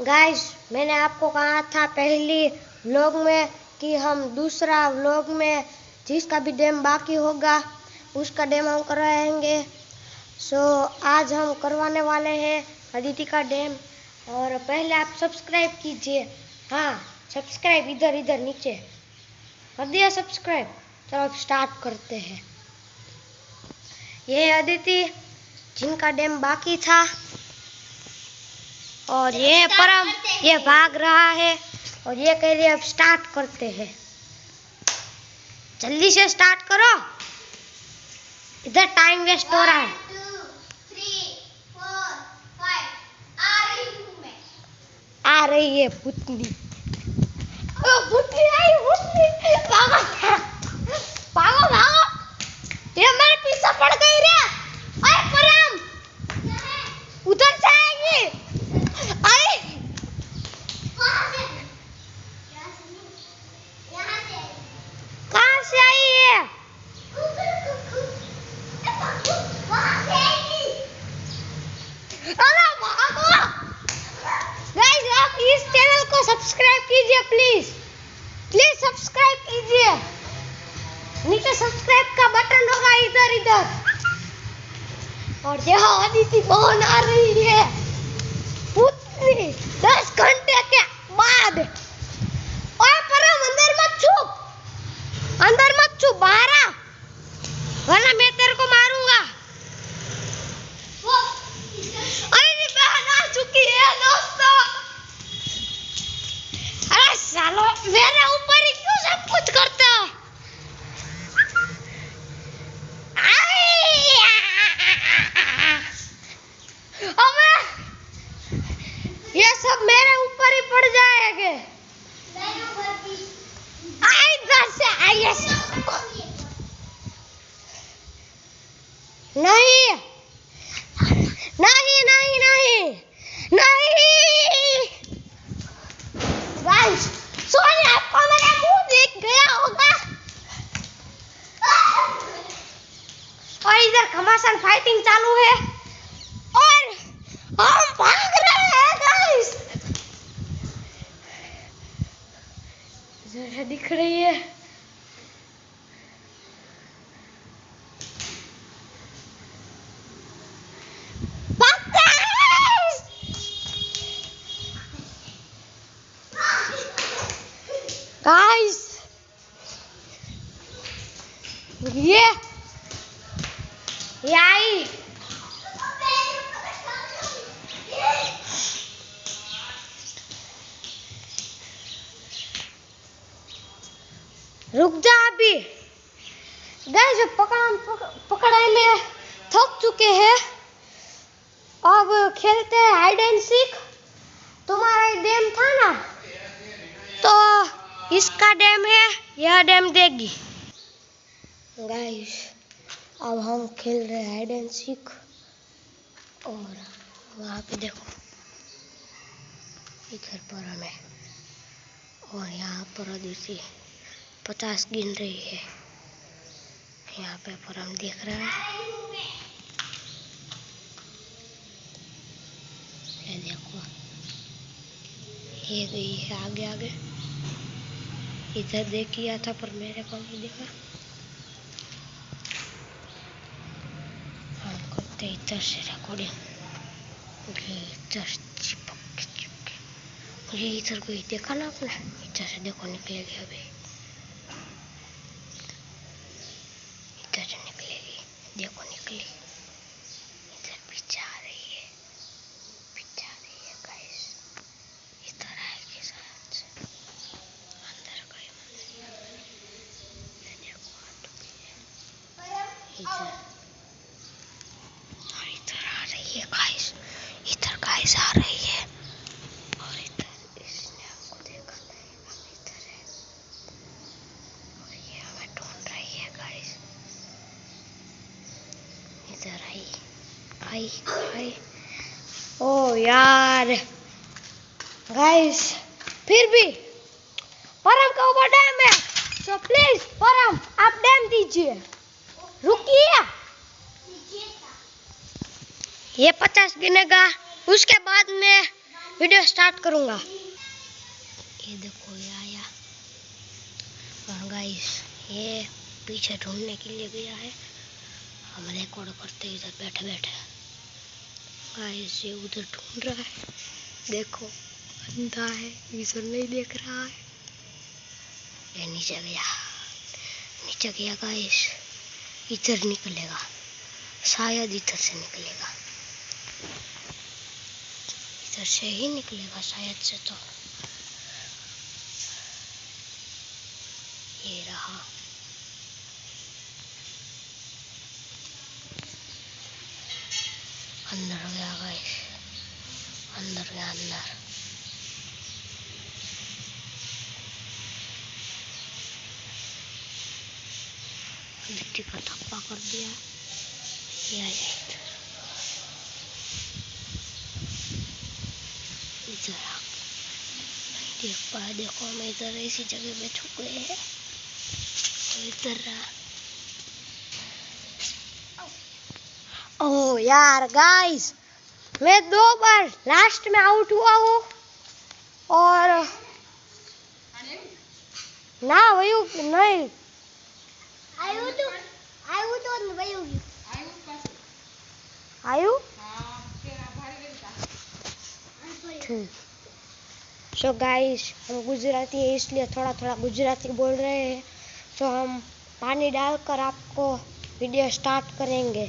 Guys, मैंने आपको कहा था पहली व्लॉग में कि हम दूसरा व्लॉग में जिसका भी डैम बाकी होगा उसका डैम हम करवाएंगे। आज हम करवाने वाले हैं अदिति का डैम। और पहले आप सब्सक्राइब कीजिए। हाँ, सब्सक्राइब इधर नीचे कर दिया सब्सक्राइब। चलो स्टार्ट करते हैं। ये अदिति जिनका डैम बाकी था, और ये परम ये भाग रहा है और ये कह रही है अब स्टार्ट करते हैं। जल्दी से स्टार्ट करो, इधर टाइम वेस्ट हो रहा है। 1 2 3 4 5 आ रही है भूतनी। भूतनी आई, भूतनी भागो भागो भागो। ये मेरे पीछे पड़ गई रे। अरे परम, उधर से आएगी। अरे कहाँ से आई है? अरे भागो। गाइस, आप इस चैनल को सब्सक्राइब कीजिए प्लीज सब्सक्राइब कीजिए। नीचे सब्सक्राइब का बटन होगा इधर। और यह अदिति कौन आ रही है? भूतनी 10 घंटे के बाद। ओए परम, अंदर मत छुप, बाहर आ, वरना मैं तेरे को मारूंगा। अरे बहन आ चुकी है दोस्तों। अरे सालो, मेरे ऊपर ही क्यों सब कुछ करते हो? अबे ये सब मेरे ऊपर ही पड़ जाएंगे। इधर से आइए। नहीं गाइस, सोने आपको मेरा मुंह दिख गया होगा। और इधर घमासान फाइटिंग चालू है और हम भाग रहे हैं गाइस। जरा दिख रही है। गाइस, ये आई। रुक जा अभी। गाइस, पकड़ाई में थक चुके हैं। अब खेलते हैं हाइड एंड सीक। तुम्हारा डैम था ना, तो इसका डैम है, यह डैम देगी। गाइस, अब हम खेल रहे हैं हाइड एंड सीक। और वहाँ पे देखो, इधर पर हमें, और यहाँ पर अदिति 50 गिन रही है। यहाँ पे पर हम देख रहे हैं, ये देखो, ये गई है आगे। इधर देख किया था पर मेरे को नहीं देखा। हम करते इधर से रिकॉर्डिंग। इधर चिपक मुझे इधर कोई देखा ना आपने? इधर से देखो निकलेगी अभी, इधर से निकलेगी, देखो निकली। इधर पीछे आ रही है गाइस। इधर आएगी शायद से, अंदर गई देखो इधर आ रही है गाइस। इधर गाइस आ रही है। और इधर इसने हमको देखा, हम इधर है और ये हमें ढूंढ रही है गाइस। इधर आई। ओ यार गाइस, फिर भी परम का ऊपर डैम है, तो प्लीज परम आप डैम दीजिए। रुकिए, ये 50 गिनेगा, उसके बाद में वीडियो स्टार्ट करूंगा। ये देखो ये आया और गाइस ये पीछे ढूंढने के लिए गया है। हम रिकॉर्ड करते इधर बैठे बैठे। गाइस ये उधर ढूंढ रहा है, देखो अंधा है, विजन नहीं देख रहा है। ये नीचे गया गाइस, इधर निकलेगा, शायद इधर से निकलेगा, इधर से ही निकलेगा शायद से। तो ये रहा, अंदर गया गाइस, अंदर गया अंदर। मिट्टी का थप्पा कर दिया। ये आया इधर नहीं देख पाया। देखो हम इधर ऐसी जगह में छुप गए हैं। इधर रहा। ओह यार गाइस, मैं 2 बार लास्ट में आउट हुआ हूँ और ना वयू नहीं आयु सो गाइस, हम गुजराती है इसलिए थोड़ा थोड़ा गुजराती बोल रहे हैं। तो हम पानी डालकर आपको वीडियो स्टार्ट करेंगे।